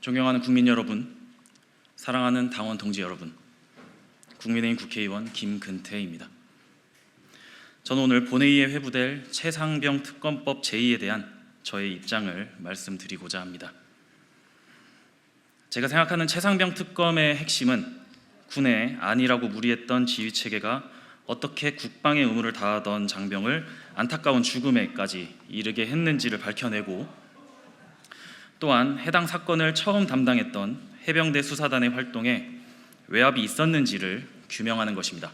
존경하는 국민 여러분, 사랑하는 당원 동지 여러분, 국민의힘 국회의원 김근태입니다. 저는 오늘 본회의에 회부될 최상병 특검법 제2에 대한 저의 입장을 말씀드리고자 합니다. 제가 생각하는 최상병 특검의 핵심은 군의 안이라고 무리했던 지휘체계가 어떻게 국방의 의무를 다하던 장병을 안타까운 죽음에까지 이르게 했는지를 밝혀내고, 또한 해당 사건을 처음 담당했던 해병대 수사단의 활동에 외압이 있었는지를 규명하는 것입니다.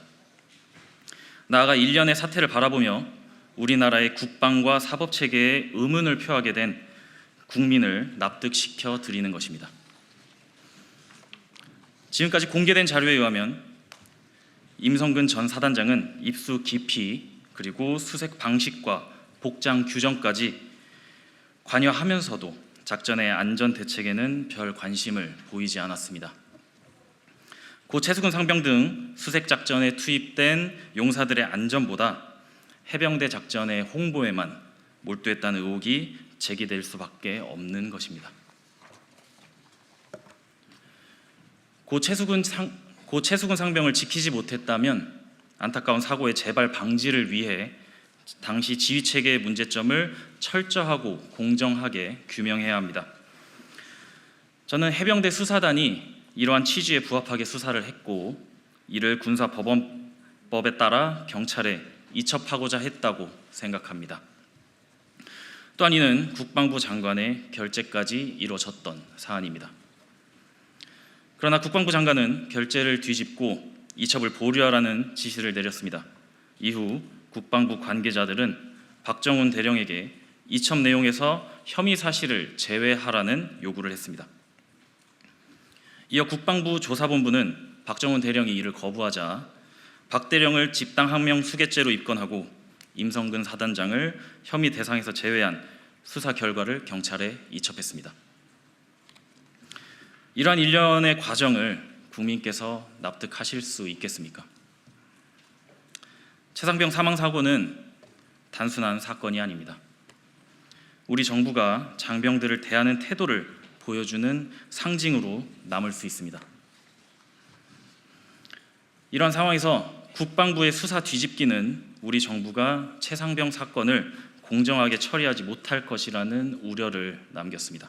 나아가 일련의 사태를 바라보며 우리나라의 국방과 사법체계에 의문을 표하게 된 국민을 납득시켜 드리는 것입니다. 지금까지 공개된 자료에 의하면 임성근 전 사단장은 입수 기피 그리고 수색 방식과 복장 규정까지 관여하면서도 작전의 안전 대책에는 별 관심을 보이지 않았습니다. 고 최수근 상병 등 수색 작전에 투입된 용사들의 안전보다 해병대 작전의 홍보에만 몰두했다는 의혹이 제기될 수밖에 없는 것입니다. 고 최수근 상병을 지키지 못했다면 안타까운 사고의 재발 방지를 위해 당시 지휘체계의 문제점을 철저하고 공정하게 규명해야 합니다. 저는 해병대 수사단이 이러한 취지에 부합하게 수사를 했고, 이를 군사법원법에 따라 경찰에 이첩하고자 했다고 생각합니다. 또한 이는 국방부 장관의 결재까지 이루어졌던 사안입니다. 그러나 국방부 장관은 결재를 뒤집고 이첩을 보류하라는 지시를 내렸습니다. 이후 국방부 관계자들은 박정훈 대령에게 이첩 내용에서 혐의 사실을 제외하라는 요구를 했습니다. 이어 국방부 조사본부는 박정훈 대령이 이를 거부하자 박 대령을 집단항명 수괴죄로 입건하고 임성근 사단장을 혐의 대상에서 제외한 수사 결과를 경찰에 이첩했습니다. 이러한 일련의 과정을 국민께서 납득하실 수 있겠습니까? 최상병 사망 사고는 단순한 사건이 아닙니다. 우리 정부가 장병들을 대하는 태도를 보여주는 상징으로 남을 수 있습니다. 이러한 상황에서 국방부의 수사 뒤집기는 우리 정부가 최상병 사건을 공정하게 처리하지 못할 것이라는 우려를 남겼습니다.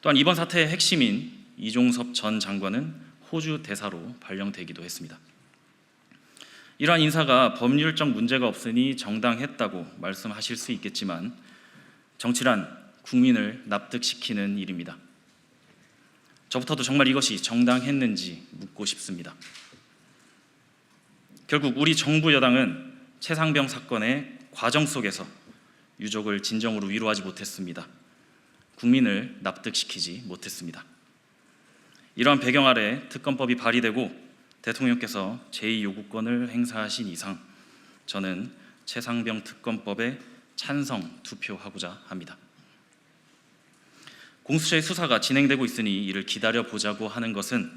또한 이번 사태의 핵심인 이종섭 전 장관은 호주 대사로 발령되기도 했습니다. 이러한 인사가 법률적 문제가 없으니 정당했다고 말씀하실 수 있겠지만, 정치란 국민을 납득시키는 일입니다. 저부터도 정말 이것이 정당했는지 묻고 싶습니다. 결국 우리 정부 여당은 최상병 사건의 과정 속에서 유족을 진정으로 위로하지 못했습니다. 국민을 납득시키지 못했습니다. 이러한 배경 아래 특검법이 발의되고 대통령께서 제2요구권을 행사하신 이상 저는 최상병 특검법에 찬성 투표하고자 합니다. 공수처의 수사가 진행되고 있으니 이를 기다려보자고 하는 것은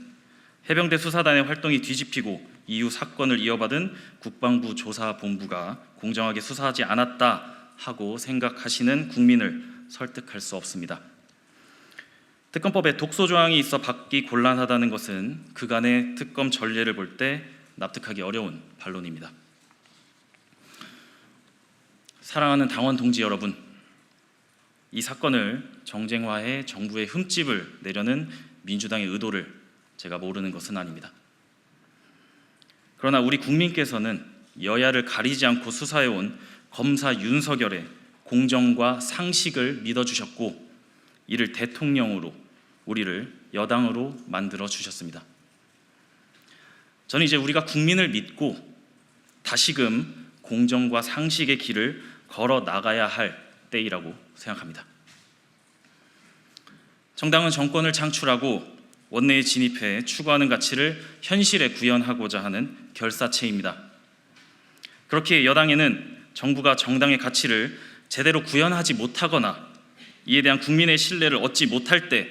해병대 수사단의 활동이 뒤집히고 이후 사건을 이어받은 국방부 조사본부가 공정하게 수사하지 않았다 하고 생각하시는 국민을 설득할 수 없습니다. 특검법에 독소 조항이 있어 받기 곤란하다는 것은 그간의 특검 전례를 볼 때 납득하기 어려운 반론입니다. 사랑하는 당원 동지 여러분, 이 사건을 정쟁화해 정부의 흠집을 내려는 민주당의 의도를 제가 모르는 것은 아닙니다. 그러나 우리 국민께서는 여야를 가리지 않고 수사해온 검사 윤석열의 공정과 상식을 믿어주셨고, 이를 대통령으로 우리를 여당으로 만들어 주셨습니다. 저는 이제 우리가 국민을 믿고 다시금 공정과 상식의 길을 걸어 나가야 할 때이라고 생각합니다. 정당은 정권을 창출하고 원내에 진입해 추구하는 가치를 현실에 구현하고자 하는 결사체입니다. 그렇게 여당에는 정부가 정당의 가치를 제대로 구현하지 못하거나 이에 대한 국민의 신뢰를 얻지 못할 때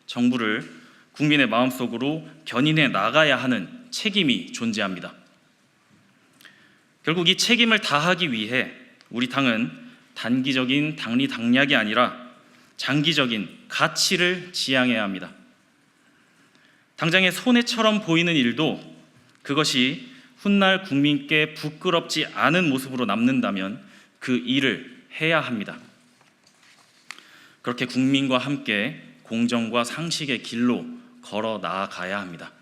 정부를 국민의 마음속으로 견인해 나가야 하는 책임이 존재합니다. 결국 이 책임을 다하기 위해 우리 당은 단기적인 당리당략이 아니라 장기적인 가치를 지향해야 합니다. 당장의 손해처럼 보이는 일도 그것이 훗날 국민께 부끄럽지 않은 모습으로 남는다면 그 일을 해야 합니다. 그렇게 국민과 함께 공정과 상식의 길로 걸어 나아가야 합니다.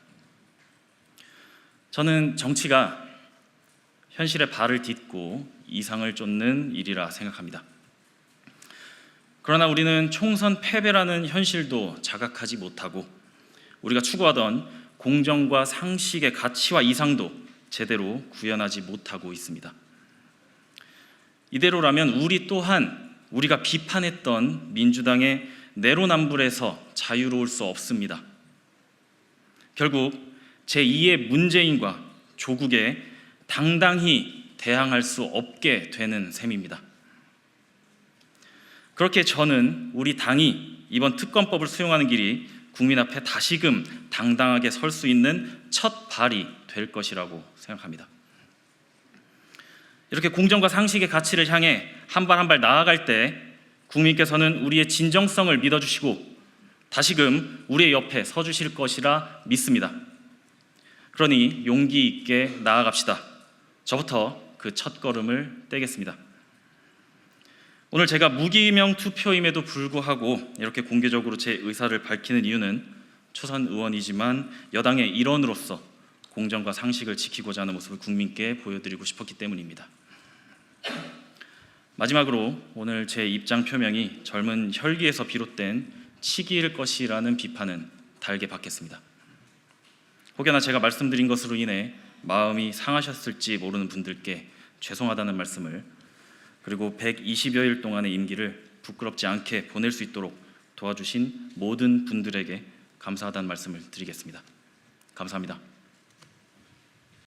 저는 정치가 현실에 발을 딛고 이상을 쫓는 일이라 생각합니다. 그러나 우리는 총선 패배라는 현실도 자각하지 못하고 우리가 추구하던 공정과 상식의 가치와 이상도 제대로 구현하지 못하고 있습니다. 이대로라면 우리 또한 우리가 비판했던 민주당의 내로남불에서 자유로울 수 없습니다. 결국 제2의 문재인과 조국에 당당히 대항할 수 없게 되는 셈입니다. 그렇게 저는 우리 당이 이번 특검법을 수용하는 길이 국민 앞에 다시금 당당하게 설 수 있는 첫 발이 될 것이라고 생각합니다. 이렇게 공정과 상식의 가치를 향해 한 발 한 발 나아갈 때 국민께서는 우리의 진정성을 믿어주시고 다시금 우리의 옆에 서주실 것이라 믿습니다. 그러니 용기 있게 나아갑시다. 저부터 그 첫걸음을 떼겠습니다. 오늘 제가 무기명 투표임에도 불구하고 이렇게 공개적으로 제 의사를 밝히는 이유는 초선 의원이지만 여당의 일원으로서 공정과 상식을 지키고자 하는 모습을 국민께 보여드리고 싶었기 때문입니다. 마지막으로 오늘 제 입장 표명이 젊은 혈기에서 비롯된 치기일 것이라는 비판은 달게 받겠습니다. 혹여나 제가 말씀드린 것으로 인해 마음이 상하셨을지 모르는 분들께 죄송하다는 말씀을, 그리고 120여일 동안의 임기를 부끄럽지 않게 보낼 수 있도록 도와주신 모든 분들에게 감사하다는 말씀을 드리겠습니다. 감사합니다.